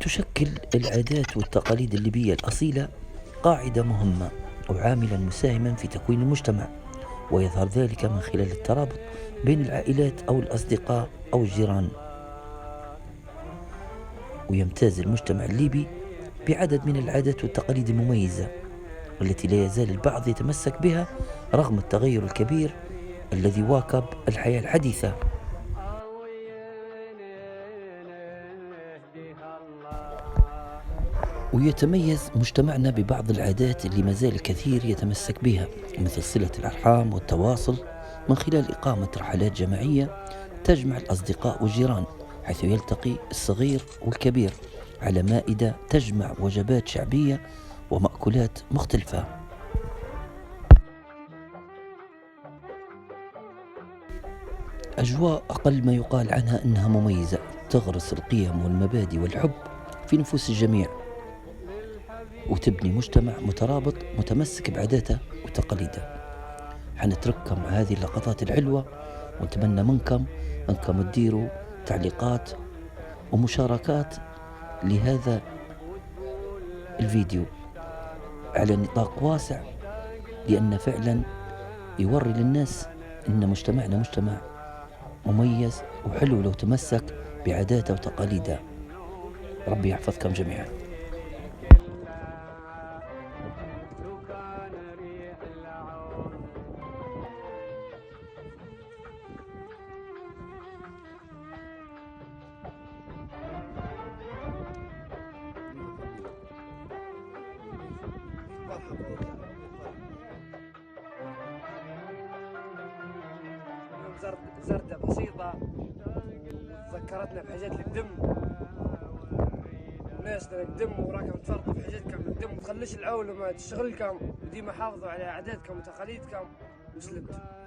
تشكل العادات والتقاليد الليبية الأصيلة قاعدة مهمة وعاملا مساهما في تكوين المجتمع، ويظهر ذلك من خلال الترابط بين العائلات أو الأصدقاء أو الجيران. ويمتاز المجتمع الليبي بعدد من العادات والتقاليد المميزة التي لا يزال البعض يتمسك بها رغم التغير الكبير الذي واكب الحياة الحديثة. ويتميز مجتمعنا ببعض العادات اللي ما زال الكثير يتمسك بها، مثل صلة الأرحام والتواصل من خلال إقامة رحلات جماعية تجمع الأصدقاء والجيران، حيث يلتقي الصغير والكبير على مائدة تجمع وجبات شعبية ومأكولات مختلفة. أجواء أقل ما يقال عنها أنها مميزة، تغرس القيم والمبادئ والحب في نفوس الجميع، وتبني مجتمع مترابط متمسك بعاداته وتقاليده. حنترككم مع هذه اللقطات الحلوة، ونتمنى منكم أنكم تديروا تعليقات ومشاركات لهذا الفيديو على نطاق واسع، لأن فعلا يوري للناس أن مجتمعنا مجتمع مميز وحلو لو تمسك بعاداته وتقاليده. ربي يحفظكم جميعا. زردة بسيطة ذكرتنا بحاجات القدم، وناسنا القدم، وراكم تفرطوا في حاجاتكم القدم، متخليش العول وما تشغلكم، وديما حافظوا على عاداتكم وتقاليدكم وسلمتوا.